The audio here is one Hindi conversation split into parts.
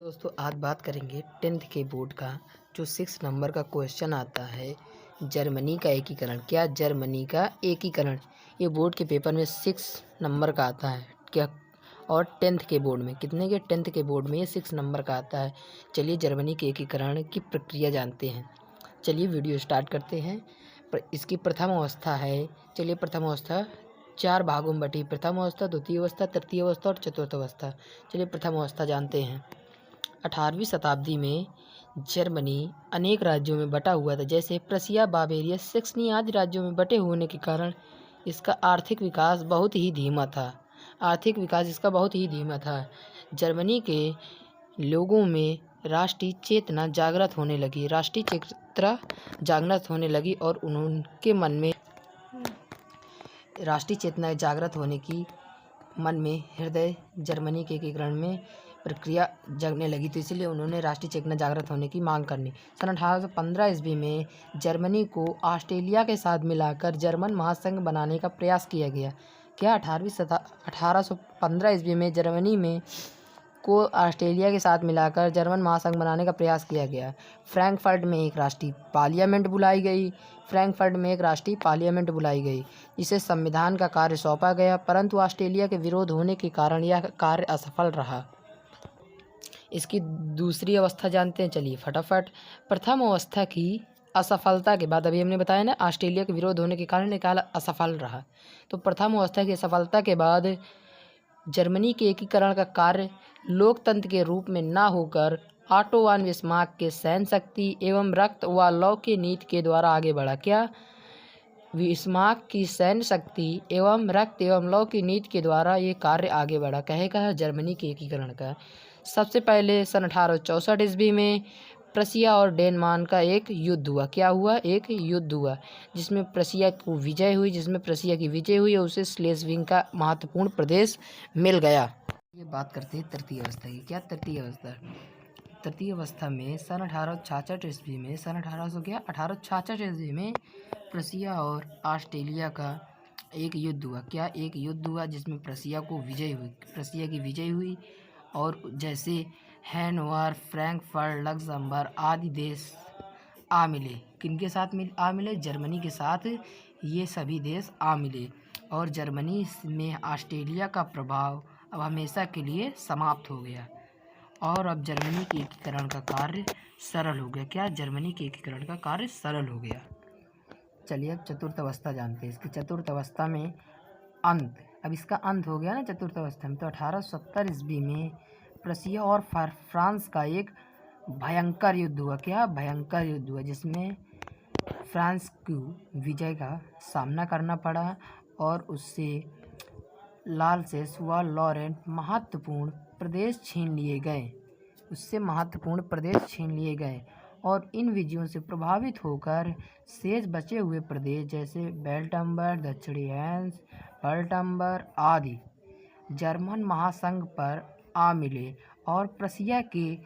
दोस्तों आज बात करेंगे 10th के बोर्ड का जो 6 नंबर का क्वेश्चन आता है। जर्मनी का एकीकरण, क्या जर्मनी का एकीकरण, ये बोर्ड के पेपर में 6 नंबर का आता है क्या। और 10th के बोर्ड में कितने के 10th के बोर्ड में ये 6 नंबर का आता है। चलिए जर्मनी के एकीकरण की प्रक्रिया जानते हैं। चलिए वीडियो स्टार्ट करते हैं। इसकी प्रथम अवस्था है। चलिए प्रथम अवस्था 4 भागों में बटी, प्रथम अवस्था, द्वितीय अवस्था, तृतीय अवस्था और चतुर्थ अवस्था। चलिए प्रथम अवस्था जानते हैं। 18वीं शताब्दी में जर्मनी अनेक राज्यों में बटा हुआ था, जैसे प्रशिया, बावेरिया, सेक्सनी आदि राज्यों में बटे होने के कारण इसका आर्थिक विकास बहुत ही धीमा था। जर्मनी के लोगों में राष्ट्रीय चेतना जागृत होने लगी और उनके मन में राष्ट्रीय चेतना जागृत होने की हृदय जर्मनी के एकीकरण में प्रक्रिया जगने लगी, तो इसलिए उन्होंने राष्ट्रीय चेतना जागृत होने की मांग करनी। सन 1815 ईस्वी में जर्मनी को ऑस्ट्रेलिया के साथ मिलाकर जर्मन महासंघ बनाने का प्रयास किया गया। क्या 1815 ईस्वी में जर्मनी में को ऑस्ट्रेलिया के साथ मिलाकर जर्मन महासंघ बनाने का प्रयास किया गया। फ्रैंकफर्ट में एक राष्ट्रीय पार्लियामेंट बुलाई गई जिसे संविधान का कार्य सौंपा गया, परंतु ऑस्ट्रेलिया के विरोध होने के कारण यह कार्य असफल रहा। इसकी दूसरी अवस्था जानते हैं, चलिए फटाफट। प्रथम अवस्था की असफलता के बाद, अभी हमने बताया ना ऑस्ट्रेलिया के विरोध होने के कारण यह कार्य असफल रहा, तो प्रथम अवस्था की असफलता के बाद जर्मनी के एकीकरण का कार्य लोकतंत्र के रूप में न होकर ऑटो वन बिस्मार्क के सैन्य शक्ति एवं रक्त व लौ की नीति के द्वारा आगे बढ़ा। क्या बिस्मार्क की सैन्य शक्ति एवं रक्त एवं लौ की नीति के द्वारा ये कार्य आगे बढ़ा। कहेगा जर्मनी के एकीकरण का। सबसे पहले सन 1864 ईस्वी में प्रशिया और डेनमार्क का एक युद्ध हुआ। क्या हुआ? एक युद्ध हुआ जिसमें प्रशिया की विजय हुई और उसे स्लेस्विंग का महत्वपूर्ण प्रदेश मिल गया। ये बात करते हैं तृतीय अवस्था की। क्या तृतीय अवस्था? तृतीय अवस्था में सन 1866 ईस्वी में प्रशिया और ऑस्ट्रेलिया का एक युद्ध हुआ। क्या एक युद्ध हुआ जिसमें प्रशिया की विजय हुई और जैसे हैनोवर, फ्रैंकफर्ट, लक्समबर्ग आदि देश आ मिले। किनके साथ आ मिले? जर्मनी के साथ ये सभी देश आ मिले और जर्मनी में ऑस्ट्रेलिया का प्रभाव अब हमेशा के लिए समाप्त हो गया और अब जर्मनी के एकीकरण का कार्य सरल हो गया। क्या? जर्मनी के एकीकरण का कार्य सरल हो गया। चलिए अब चतुर्थ अवस्था जानते हैं। इसकी चतुर्थ अवस्था में अब इसका अंत हो गया ना चतुर्थ अवस्था में, तो 1870 ईस्वी में प्रशिया और फ्रांस का एक भयंकर युद्ध हुआ। क्या? भयंकर युद्ध हुआ जिसमें फ्रांस को विजय का सामना करना पड़ा और उससे लालसेस व लॉरेंट महत्वपूर्ण प्रदेश छीन लिए गए और इन विजयों से प्रभावित होकर शेष बचे हुए प्रदेश जैसे बेल्टम्बर, दक्षिणी हेंस, बल्टम्बर आदि जर्मन महासंघ पर आ मिले और प्रशिया के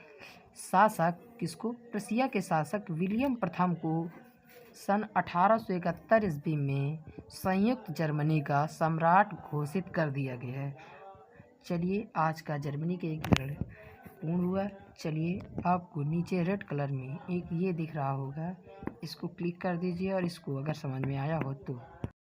शासक विलियम प्रथम को सन 1871 ईस्वी में संयुक्त जर्मनी का सम्राट घोषित कर दिया गया है। चलिए आज का जर्मनी के एकीकरण पूर्ण हुआ। चलिए आपको नीचे रेड कलर में एक ये दिख रहा होगा, इसको क्लिक कर दीजिए और इसको अगर समझ में आया हो तो